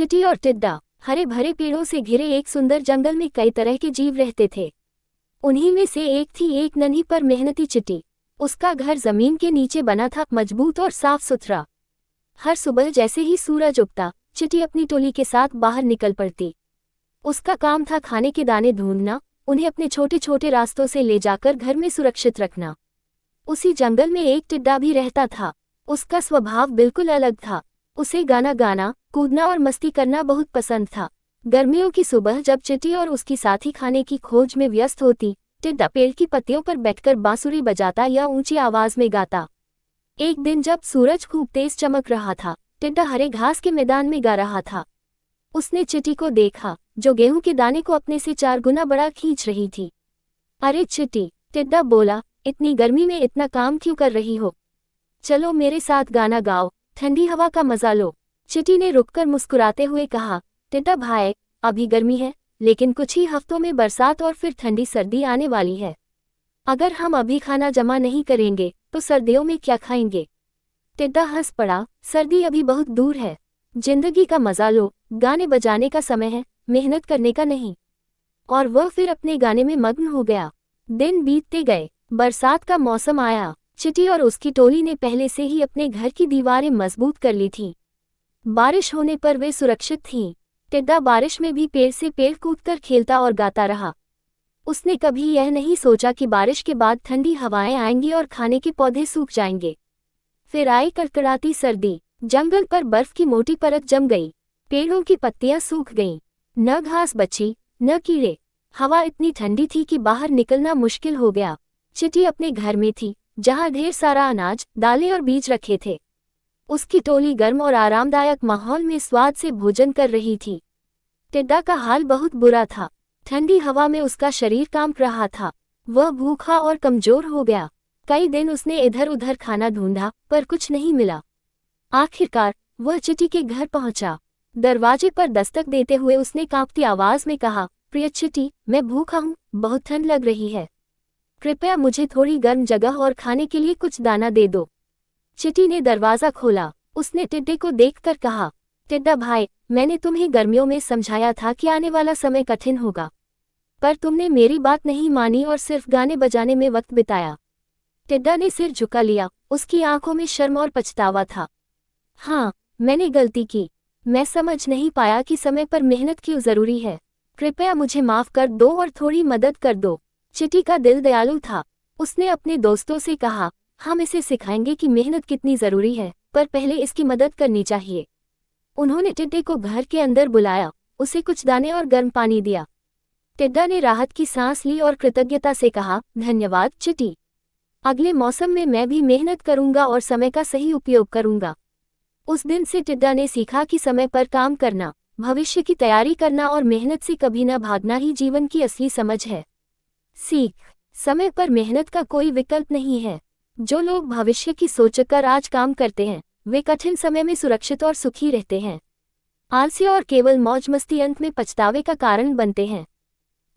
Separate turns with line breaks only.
चींटी और टिड्डा। हरे भरे पेड़ों से घिरे एक सुंदर जंगल में कई तरह के जीव रहते थे। उन्हीं में से एक थी एक नन्ही पर मेहनती चींटी। उसका घर जमीन के नीचे बना था, मजबूत और साफ सुथरा। हर सुबह जैसे ही सूरज उगता, चींटी अपनी टोली के साथ बाहर निकल पड़ती। उसका काम था खाने के दाने ढूंढना, उन्हें अपने छोटे छोटे रास्तों से ले जाकर घर में सुरक्षित रखना। उसी जंगल में एक टिड्डा भी रहता था। उसका स्वभाव बिल्कुल अलग था। उसे गाना गाना, कूदना और मस्ती करना बहुत पसंद था। गर्मियों की सुबह जब चींटी और उसकी साथी खाने की खोज में व्यस्त होती, टिड्डा पेड़ की पत्तियों पर बैठकर बांसुरी बजाता या ऊंची आवाज में गाता। एक दिन जब सूरज खूब तेज चमक रहा था, टिड्डा हरे घास के मैदान में गा रहा था। उसने चींटी को देखा, जो गेहूं के दाने को अपने से 4 गुना बड़ा खींच रही थी। अरे चींटी, टिड्डा बोला, इतनी गर्मी में इतना काम क्यों कर रही हो? चलो मेरे साथ गाना गाओ, ठंडी हवा का मजा लो। चींटी ने रुककर मुस्कुराते हुए कहा, टिड्डा भाई, अभी गर्मी है, लेकिन कुछ ही हफ्तों में बरसात और फिर ठंडी सर्दी आने वाली है। अगर हम अभी खाना जमा नहीं करेंगे तो सर्दियों में क्या खाएंगे? टिड्डा हंस पड़ा, सर्दी अभी बहुत दूर है। जिंदगी का मजा लो, गाने बजाने का समय है, मेहनत करने का नहीं। और वह फिर अपने गाने में मग्न हो गया। दिन बीतते गए, बरसात का मौसम आया। चींटी और उसकी टोली ने पहले से ही अपने घर की दीवारें मजबूत कर ली थीं। बारिश होने पर वे सुरक्षित थीं। टिड्डा बारिश में भी पेड़ से पेड़ कूदकर खेलता और गाता रहा। उसने कभी यह नहीं सोचा कि बारिश के बाद ठंडी हवाएं आएंगी और खाने के पौधे सूख जाएंगे। फिर आई कड़कड़ाती सर्दी। जंगल पर बर्फ की मोटी परत जम गई। पेड़ों की पत्तियां सूख गईं। न घास बची, न कीड़े। हवा इतनी ठंडी थी कि बाहर निकलना मुश्किल हो गया। चींटी अपने घर में थी, जहां ढेर सारा अनाज, दालें और बीज रखे थे। उसकी टोली गर्म और आरामदायक माहौल में स्वाद से भोजन कर रही थी। टिड्डा का हाल बहुत बुरा था। ठंडी हवा में उसका शरीर कांप रहा था। वह भूखा और कमजोर हो गया। कई दिन उसने इधर उधर खाना ढूंढा, पर कुछ नहीं मिला। आखिरकार वह चींटी के घर पहुंचा। दरवाजे पर दस्तक देते हुए उसने कांपती आवाज में कहा, प्रिय चींटी, मैं भूखा हूँ, बहुत ठंड लग रही है। कृपया मुझे थोड़ी गर्म जगह और खाने के लिए कुछ दाना दे दो। चींटी ने दरवाजा खोला। उसने टिड्डे को देखकर कहा, टिड्डा भाई, मैंने तुम्हें गर्मियों में समझाया था कि आने वाला समय कठिन होगा, पर तुमने मेरी बात नहीं मानी और सिर्फ गाने बजाने में वक्त बिताया। टिड्डा ने सिर झुका लिया। उसकी आंखों में शर्म और पछतावा था। हाँ, मैंने गलती की। मैं समझ नहीं पाया कि समय पर मेहनत क्यों जरूरी है। कृपया मुझे माफ कर दो और थोड़ी मदद कर दो। चींटी का दिल दयालु था। उसने अपने दोस्तों से कहा, हम इसे सिखाएंगे कि मेहनत कितनी जरूरी है, पर पहले इसकी मदद करनी चाहिए। उन्होंने टिड्डे को घर के अंदर बुलाया, उसे कुछ दाने और गर्म पानी दिया। टिड्डा ने राहत की सांस ली और कृतज्ञता से कहा, धन्यवाद चींटी। अगले मौसम में मैं भी मेहनत करूंगा और समय का सही उपयोग करूंगा। उस दिन से टिड्डा ने सीखा कि समय पर काम करना, भविष्य की तैयारी करना और मेहनत से कभी न भागना ही जीवन की असली समझ है। सीख, समय पर मेहनत का कोई विकल्प नहीं है। जो लोग भविष्य की सोचकर आज काम करते हैं, वे कठिन समय में सुरक्षित और सुखी रहते हैं। आलसी और केवल मौज मस्ती अंत में पछतावे का कारण बनते हैं।